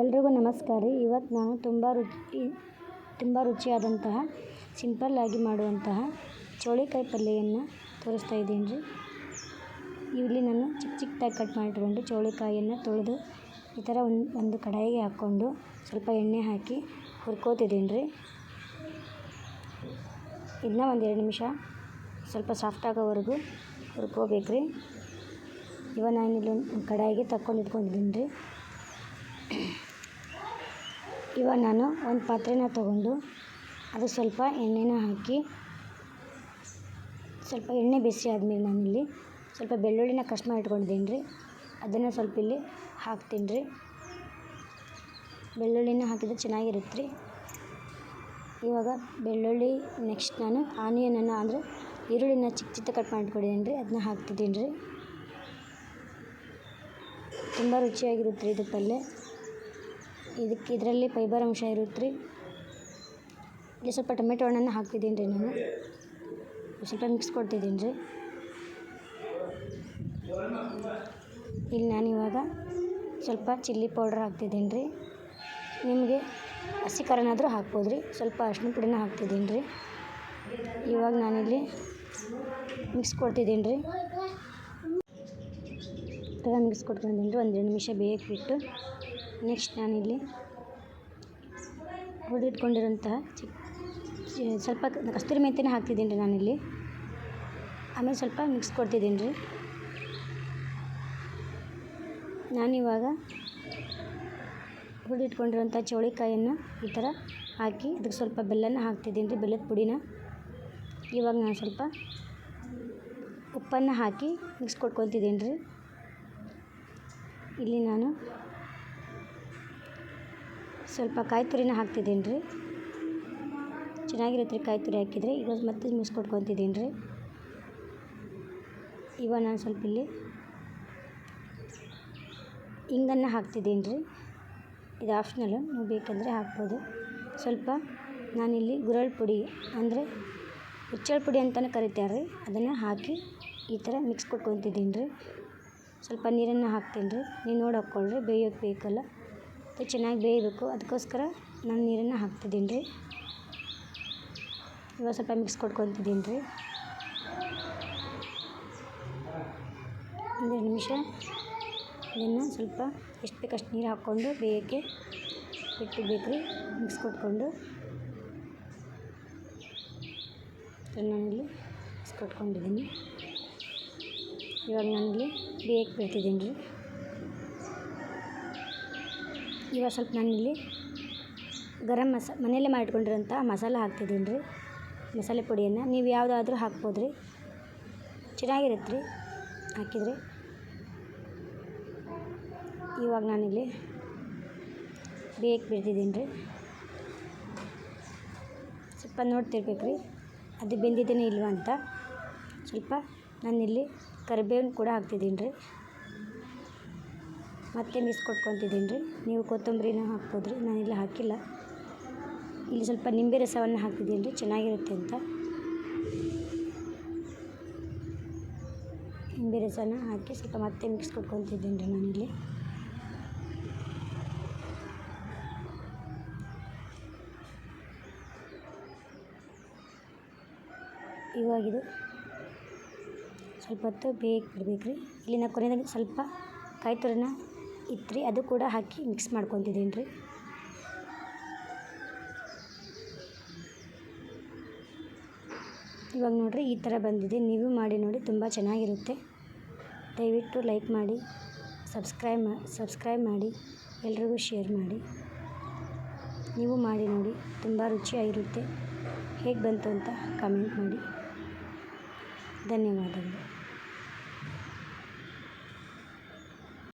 ಎಲ್ರಿಗೂ ನಮಸ್ಕಾರ ರೀ. ಇವತ್ತು ನಾನು ತುಂಬ ರುಚಿಯಾದಂತಹ ಸಿಂಪಲ್ಲಾಗಿ ಮಾಡುವಂತಹ ಚೌಳಿಕಾಯಿ ಪಲ್ಯವನ್ನು ತೋರಿಸ್ತಾ ಇದ್ದೀನಿ ರೀ. ಇಲ್ಲಿ ನಾನು ಚಿಕ್ಕದಾಗಿ ಕಟ್ ಮಾಡಿಟ್ಕೊಂಡು ಚೌಳಿಕಾಯಿಯನ್ನು ತೊಳೆದು ಈ ಥರ ಒಂದು ಕಡಾಯಿಗೆ ಹಾಕ್ಕೊಂಡು ಸ್ವಲ್ಪ ಎಣ್ಣೆ ಹಾಕಿ ಹುರ್ಕೋತಿದ್ದೀನಿ ರೀ. ಇದನ್ನ ಒಂದು 2 ನಿಮಿಷ ಸ್ವಲ್ಪ ಸಾಫ್ಟ್ ಆಗೋವರೆಗೂ ಹುರ್ಕೋಬೇಕು ರೀ. ಇವಾಗ ನಾನು ಇಲ್ಲಿ ಒಂದು ಕಡಾಯಿಗೆ ಇಟ್ಕೊಂಡಿದ್ದೀನಿ ರೀ. ಇವಾಗ ನಾನು ಒಂದು ಪಾತ್ರೆನ ತೊಗೊಂಡು ಅದು ಸ್ವಲ್ಪ ಎಣ್ಣೆನ ಹಾಕಿ ಸ್ವಲ್ಪ ಎಣ್ಣೆ ಬಿಸಿ ಆದಮೇಲೆ ನಾನಿಲ್ಲಿ ಸ್ವಲ್ಪ ಬೆಳ್ಳುಳ್ಳಿನ ಕಟ್ ಮಾಡಿ ಇಟ್ಕೊಂಡಿದ್ದೀನಿ ರೀ. ಅದನ್ನು ಸ್ವಲ್ಪ ಇಲ್ಲಿ ಹಾಕ್ತೀನಿ ರೀ. ಬೆಳ್ಳುಳ್ಳಿನ ಹಾಕಿದ್ರೆ ಚೆನ್ನಾಗಿರುತ್ತೆ ರೀ. ಇವಾಗ ಬೆಳ್ಳುಳ್ಳಿ ನೆಕ್ಸ್ಟ್ ನಾನು ಆನಿಯನನ್ನು ಅಂದರೆ ಈರುಳ್ಳಿನ ಚಿಕ್ಕ ಕಟ್ ಮಾಡಿ ಇಟ್ಕೊಂಡಿದ್ದೀನಿ ರೀ. ಅದನ್ನ ಹಾಕ್ತಿದ್ದೀನಿ ರೀ. ತುಂಬ ರುಚಿಯಾಗಿರುತ್ತೆ ರೀ ಇದು ಪಲ್ಯ. ಇದರಲ್ಲಿ ಫೈಬರ್ ಅಂಶ ಇರುತ್ತೆ ರೀ. ಇಲ್ಲಿ ಸ್ವಲ್ಪ ಟೊಮೆಟೊ ಹಣ್ಣನ್ನು ಹಾಕ್ತಿದ್ದೀನಿ ರೀ. ನಾನು ಸ್ವಲ್ಪ ಮಿಕ್ಸ್ ಕೊಡ್ತಿದ್ದೀನಿ ರೀ. ಇಲ್ಲಿ ನಾನಿವಾಗ ಸ್ವಲ್ಪ ಚಿಲ್ಲಿ ಪೌಡ್ರ್ ಹಾಕ್ತಿದ್ದೀನಿ ರೀ. ನಿಮಗೆ ಹಸಿ ಖಾರನಾದರೂ ಹಾಕ್ಬೋದು ರೀ. ಸ್ವಲ್ಪ ಅರಿಶಿನ ಪುಡಿನ ಹಾಕ್ತಿದ್ದೀನಿ ರೀ. ಇವಾಗ ನಾನಿಲ್ಲಿ ಮಿಕ್ಸ್ ಕೊಡ್ತಿದ್ದೀನಿ ರೀ. ಮಿಕ್ಸ್ ಕೊಟ್ಕೊಂಡಿದ್ದೀನಿ ರೀ. ಒಂದು 2 ನಿಮಿಷ ಬೇಯಕ್ಬಿಟ್ಟು ನೆಕ್ಸ್ಟ್ ನಾನಿಲ್ಲಿ ಹುರಿದಿಟ್ಕೊಂಡಿರೋಂತಹ ಸ್ವಲ್ಪ ಕಸ್ತೂರಿ ಮೆಂತ್ಯನ ಹಾಕ್ತಿದ್ದೀನಿ ರೀ ನಾನಿಲ್ಲಿ. ಆಮೇಲೆ ಸ್ವಲ್ಪ ಮಿಕ್ಸ್ ಕೊಡ್ತಿದ್ದೀನಿ ರೀ. ನಾನಿವಾಗ ಹುರಿದಿಟ್ಕೊಂಡಿರೋಂಥ ಚೌಳಿಕಾಯನ್ನು ಈ ಥರ ಹಾಕಿ ಅದಕ್ಕೆ ಸ್ವಲ್ಪ ಬೆಲ್ಲನ ಹಾಕ್ತಿದ್ದೀನಿ ರೀ, ಬೆಲ್ಲದ ಪುಡಿನ. ಇವಾಗ ನಾನು ಸ್ವಲ್ಪ ಉಪ್ಪನ್ನು ಹಾಕಿ ಮಿಕ್ಸ್ ಕೊಟ್ಕೊತಿದ್ದೀನಿ ರೀ. ಇಲ್ಲಿ ನಾನು ಸ್ವಲ್ಪ ಕಾಯಿ ತುರಿನ ಹಾಕ್ತಿದ್ದೀನಿ ರೀ. ಚೆನ್ನಾಗಿರುತ್ತೆ ರೀ ಕಾಯಿ ತುರಿ ಹಾಕಿದರೆ. ಈಗ ಮತ್ತೆ ಮಿಕ್ಸ್ ಕೊಟ್ಕೊತಿದ್ದೀನಿ ರೀ. ಇವಾಗ ನಾನು ಸ್ವಲ್ಪ ಇಲ್ಲಿ ಹಿಂಗನ್ನು ಹಾಕ್ತಿದ್ದೀನಿ ರೀ. ಇದು ಆಪ್ಷನಲ್ಲು, ನೀವು ಬೇಕಂದರೆ ಹಾಕ್ಬೋದು. ಸ್ವಲ್ಪ ನಾನಿಲ್ಲಿ ಗುರಳ್ ಪುಡಿ ಅಂದರೆ ಹುಚ್ಚಳ ಪುಡಿ ಅಂತಲೇ ಕರಿತಾರೆ ರೀ, ಅದನ್ನು ಹಾಕಿ ಈ ಥರ ಮಿಕ್ಸ್ ಕೊಟ್ಕೊತಿದ್ದೀನಿ ರೀ. ಸ್ವಲ್ಪ ನೀರನ್ನು ಹಾಕ್ತೀನಿ ರೀ. ನೀವು ನೋಡಿ ಹಾಕ್ಕೊಳ್ರಿ, ಬೇಯೋಕ್ಕೆ ಬೇಕಲ್ಲ, ಅದು ಚೆನ್ನಾಗಿ ಬೇಯಬೇಕು. ಅದಕ್ಕೋಸ್ಕರ ನಾನು ನೀರನ್ನು ಹಾಕ್ತಿದ್ದೀನಿ ರೀ. ಇವಾಗ ಸ್ವಲ್ಪ ಮಿಕ್ಸ್ ಕೊಟ್ಕೊತಿದ್ದೀನಿ ರೀ. 1-2 ನಿಮಿಷ ಇದನ್ನು ಸ್ವಲ್ಪ ಎಷ್ಟು ಬೇಕು ಅಷ್ಟು ನೀರು ಹಾಕ್ಕೊಂಡು ಬೇಯೋಕ್ಕೆ ಬಿಟ್ಟಿಬೇಕು ರೀ. ಮಿಕ್ಸ್ ಕೊಟ್ಕೊಂಡು ನಾನಿಲ್ಲಿ ಮಿಕ್ಸ್ ಕೊಟ್ಕೊಂಡಿದ್ದೀನಿ. ಇವಾಗ ನಾನಿಲ್ಲಿ ಬೇಯಕ್ಕೆ ಬಿಡ್ತಿದ್ದೀನಿ ರೀ. ಇವಾಗ ಸ್ವಲ್ಪ ನಾನಿಲ್ಲಿ ಮನೆಯಲ್ಲೇ ಮಾಡಿಟ್ಕೊಂಡಿರೋಂಥ ಮಸಾಲೆ ಹಾಕ್ತಿದ್ದೀನಿ ರೀ. ಮಸಾಲೆ ಪುಡಿಯನ್ನು ನೀವು ಯಾವುದಾದ್ರೂ ಹಾಕ್ಬೋದು ರೀ, ಚೆನ್ನಾಗಿರುತ್ತೆ ರೀ ಹಾಕಿದರೆ. ಇವಾಗ ನಾನಿಲ್ಲಿ ಬೇಯಕ್ಕೆ ಬಿಡ್ತಿದ್ದೀನಿ ರೀ. ಸ್ವಲ್ಪ ನೋಡ್ತಿರ್ಬೇಕು ರೀ ಅದು ಬೆಂದಿದ್ದೇನೆ ಇಲ್ವಾ ಅಂತ. ಸ್ವಲ್ಪ ನಾನಿಲ್ಲಿ ಕರಿಬೇವಿನ ಕೂಡ ಹಾಕ್ತಿದ್ದೀನಿ ರೀ. ಮತ್ತೆ ಮಿಕ್ಸ್ ಕೊಟ್ಕೊತಿದ್ದೀನಿ ರೀ. ನೀವು ಕೊತ್ತಂಬರಿನ ಹಾಕ್ಬೋದು ರೀ, ನಾನಿಲ್ಲಿ ಹಾಕಿಲ್ಲ. ಇಲ್ಲಿ ಸ್ವಲ್ಪ ನಿಂಬೆ ರಸವನ್ನು ಹಾಕ್ತಿದ್ದೀನಿ ರೀ, ಚೆನ್ನಾಗಿರುತ್ತೆ ಅಂತ. ನಿಂಬೆ ರಸನ ಹಾಕಿ ಸ್ವಲ್ಪ ಮತ್ತೆ ಮಿಕ್ಸ್ ಕೊಟ್ಕೊತಿದ್ದೀನಿ ರೀ ನಾನಿಲ್ಲಿ. ಇವಾಗಿದು ಸ್ವಲ್ಪ ಹೊತ್ತು ಬೇಯಕ್ಕೆ ಬಿಡ್ಬೇಕು ರೀ. ಇಲ್ಲಿ ನಾನು ಕೊನೆಯದಾಗಿ ಸ್ವಲ್ಪ ಕಾಯಿ ತುರಿನ ಇತ್ತು ರೀ, ಅದು ಕೂಡ ಹಾಕಿ ಮಿಕ್ಸ್ ಮಾಡ್ಕೊತಿದ್ದೀನಿ ರೀ. ಇವಾಗ ನೋಡಿರಿ ಈ ಥರ ಬಂದಿದೆ. ನೀವು ಮಾಡಿ ನೋಡಿ, ತುಂಬ ಚೆನ್ನಾಗಿರುತ್ತೆ. ದಯವಿಟ್ಟು ಲೈಕ್ ಮಾಡಿ, ಸಬ್ಸ್ಕ್ರೈಬ್ ಮಾಡಿ, ಎಲ್ರಿಗೂ ಶೇರ್ ಮಾಡಿ. ನೀವು ಮಾಡಿ ನೋಡಿ, ತುಂಬ ರುಚಿಯಾಗಿರುತ್ತೆ. ಹೇಗೆ ಬಂತು ಅಂತ ಕಮೆಂಟ್ ಮಾಡಿ. ಧನ್ಯವಾದಗಳು.